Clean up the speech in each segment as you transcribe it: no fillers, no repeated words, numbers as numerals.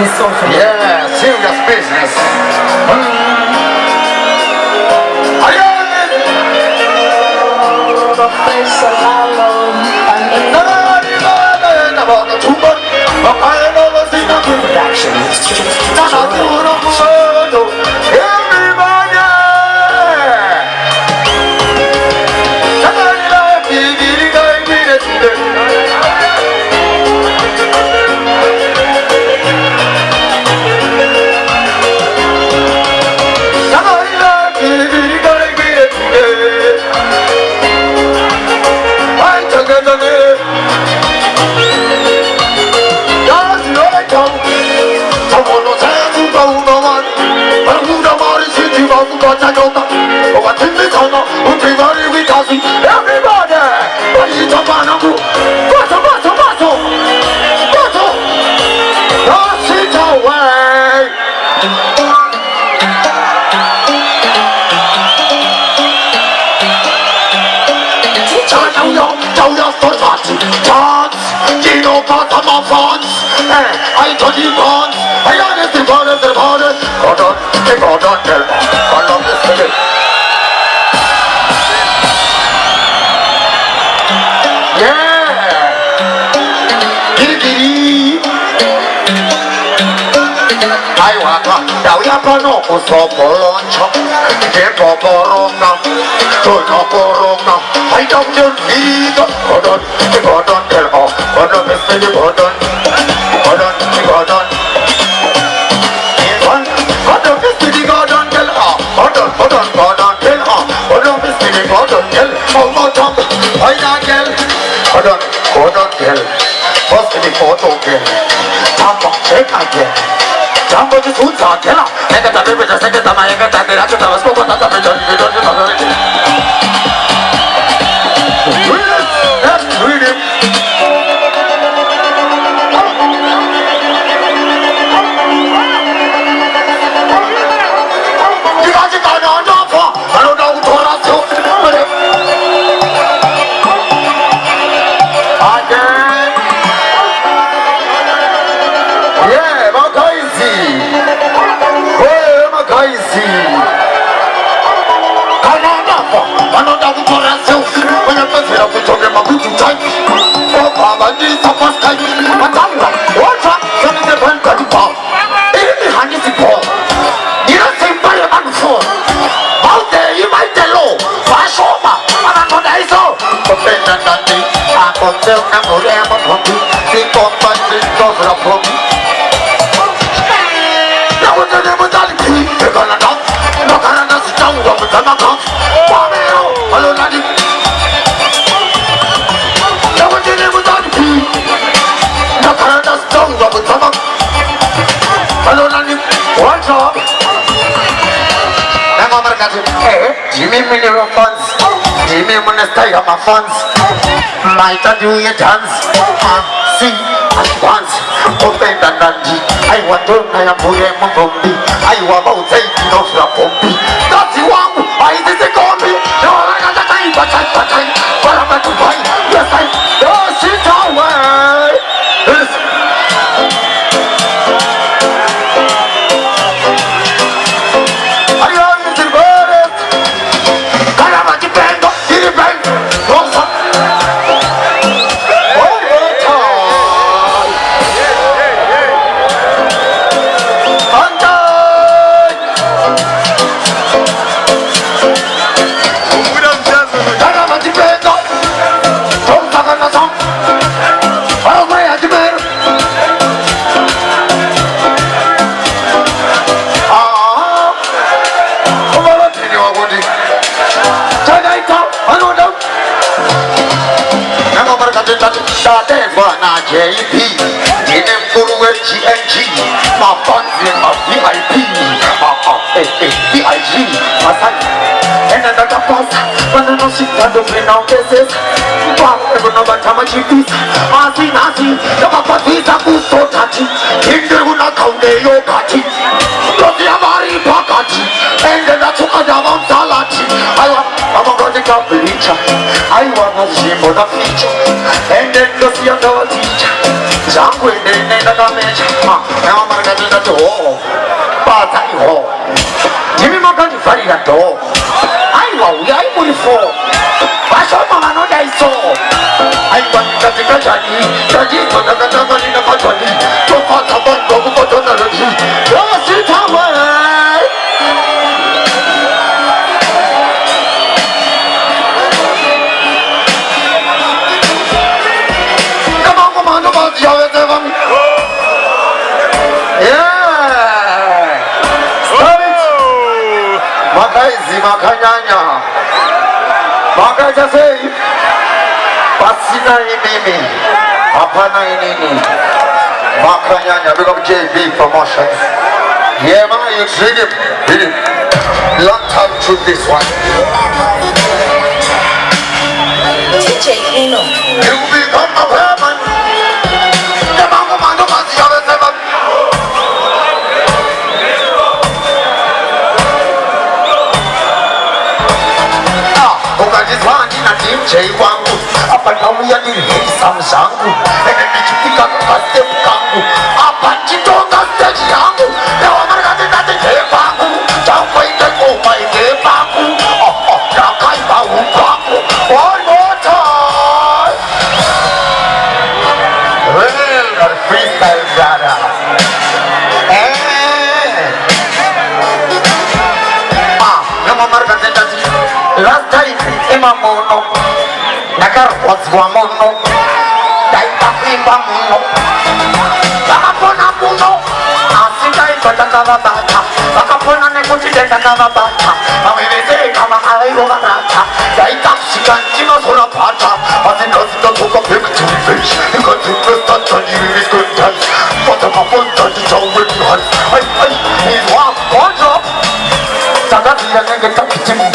Yeah, serious business. I told you once, I honestly wanted the border. Hold on, tell me. I love this city. Yeah. Giri. I want to tell you about no Poloncho. Get up, Corona. Corona. I don't need. Hold on, tell me. Hold on, this city, hold on. Hold on, girl. First the photo girl. Jump on, check again. Jump on the food truck, girl. And the baby just like the time I got that. I just was spoken to the don't let's read it. Jimmy Miller funds, Jimmy Minister of my funds. Might I do your dance? See, advance. Open the Nandi. I want to know I'm going to Mumbi. I want to take you off the Pombi. That's the one. I did the copy. No, I got the time, but I'm about to buy. Yes, I don't sit away. JP, didn't go with GNG, my funds in my VIP, VIG, my son, and another pass, but I don't see that to bring out cases. Never know about how much it is. Nasi, the papa is a good so touchy. In the Huna County, your party, Roti Amari Pakati, and then I took a Davam Salati. I want to take a bleacher. I want to see for the future, and then the see another teacher. Jangwe nenda kamecha. Na marga nenda to. Pata iho. Jimmy makani farira to. Aiwa uyai mulifo. Basho mama no daiso. Aiwa katika jani. Jadi kata nina kajani. Tokata bando kutona lodi. Yosi tawe. Makanyanya makaja sei pasina ini apana ini makanyanya big up JB Promotions. Yeah man, you see him long time to this one DJ Uno. You become a man. The mango man do must have a seven. Jai wangu apa namu ya diri sam sangu ene nichitika kwa step kangu apa chitonga stage yangu ewa marga tete jai wangu chakwa ite kuma ite pangu nakai bahu pangu one more time well got freestyle brother nama marga tete last time ema mono nakar wazwa mono daita pimba mono bakapona mono asika ikataka babata bakapona nekuchitenda kababata bameweze kama aigo barata daita shikanchino sura pata azinazita toka pektu fish ikatimesta tani viskuntan pataka ponta jichawe bihari is one drop tagatia nenge takitimu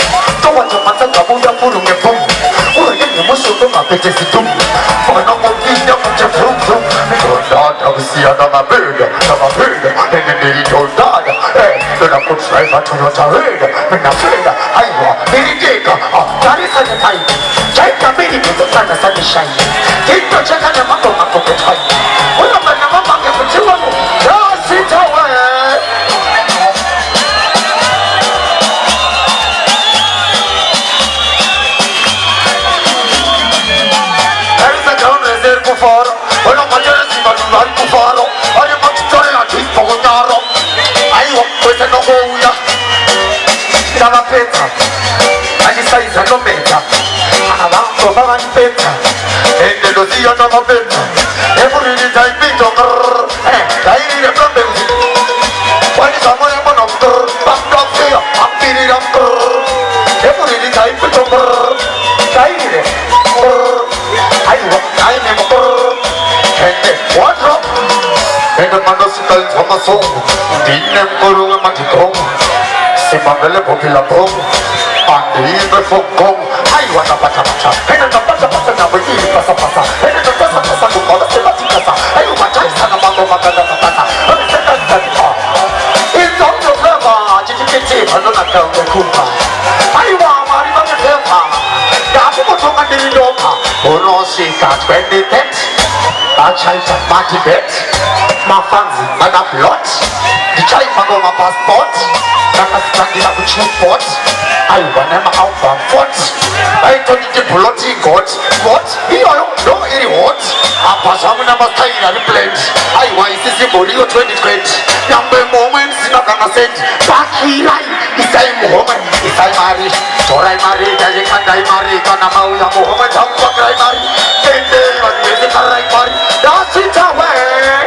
towacho matanga buda purunge pum Musuto mapete situm Fana motinda mucha frum frum Dada usiana mabega Nene nilito dada Nena kutsaifa tunotarega Nena feda Aiwa niliteka Tarisa ya tai Chaita mini kuto sana sani shai Kito cheka na mako kutai Una mana mama ya kutiwa mu Dasita we Kufaro, wala majera si malulari kufaro, ale machitore na chispo kutaro. Aiwa, kwese no huya, dama peta, ali saiza no meta, anabanko baba ni peta, ende dozia no mapeta, eburi ni taipito grrr, kairi de plombe uzi, wani samo ya mono grrr, bakdofia, ampiri ram grrr, eburi ni taipito grrr, kairi de grrr, aiwa, aine mo What's up? Ega mando sikal sama song Dine murunga magikong Si mangale popila pong Andi ibe fokong Ay wana pacha pacha Ega na pacha pacha na wikili pasa pasa Ega na pasa pasa kukola se bati kasa Ay umachay sana mango magana katata Ay seka seka It's on the river Chichikichi Ano na kaunga kumpa Ay wa mari mga tepa Gabi mo tunga nililoka Uno si ka 20 tents Achai chapati bet, mafanzi mana plot, dichai mago ma passport, nakasitaki na kuchipot, I wana ma alpha fort, I told you plotty got, what? Here no any what? Apa samu na mastai na replens, I wa isisi boli o 2020, yambe moments na kana send, baki rai, isai Muhammad, isai mari, chorai mari, jai kandai mari, kana mau ya Muhammad hampa krai mari, kende mari, karai mari. That's it away.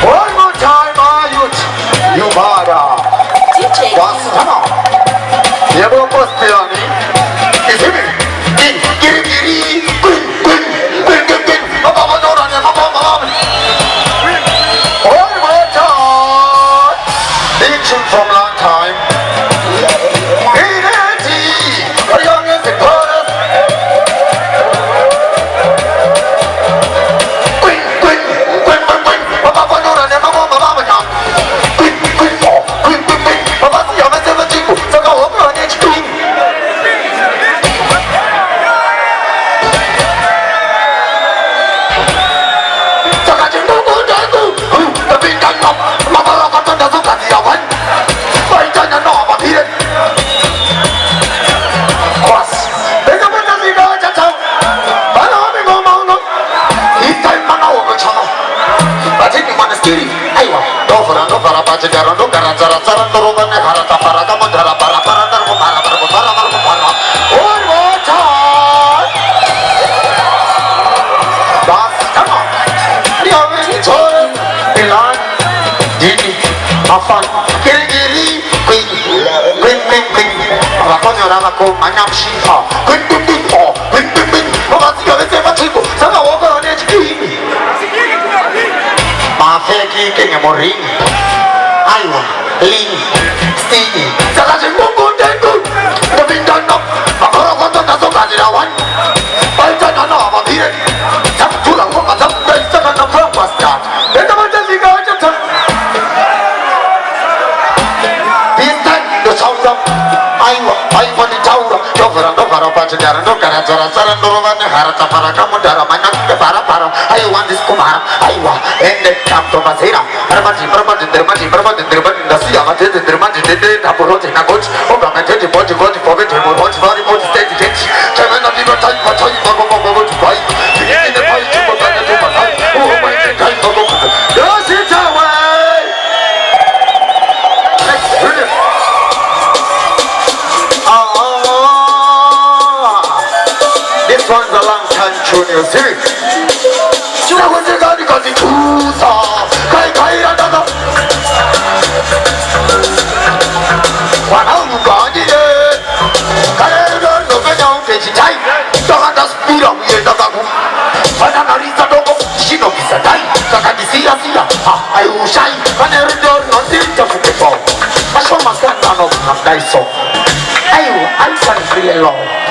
One more time, my youth. You bada. DJ Once, come on. You go post me on me. You see me? Giri, giri, giri, giri, giri, giri, giri. Aywa, no para pachigaro, no gara zara zara, no roba ne hara tapara, kamo dhara para para, narko para para para para para. One more time. Bas, come on. Diamond, Chore, Milan, Dini, Afan, Giri, Queen, Rakonyo Ramako, Manam Shiha, Queen, Mabasi, Machiko, Sana Walker on HQ. Mafeki King Morin, Iowa, Lee, Stevie, Salaji Mungu Tengu, the Bindano, Akorokoto Nazokazira one, Altana Mabire, Tapula, the second of Propasta, and the Mandasiga. This time, the sound of Iowa, Ivan the Tower, no Parapachara, no Karazara, Sarandova, Harata Parakamudara, Manaka Para, I want this Kumara, Iowa, and the Camp to Mazera, Armati, the Sia, the Mati, the Apollo, Nagoch, Ogamate, the Body, for it, for state, Chairman of the time, for time, to buy, the point to go back to my life, oh, my time to go. Does it away? This one's a long time junior series. I want to go because it's too soft. Kai, another. What how you got it? I don't know when I'm getting tight. Don't have the speed of me, the babu. But I'm not in the dog. She don't be so tight. So I can see her. I will shine. When I return, not in the football. I show my son, I'm nice. I can't really long.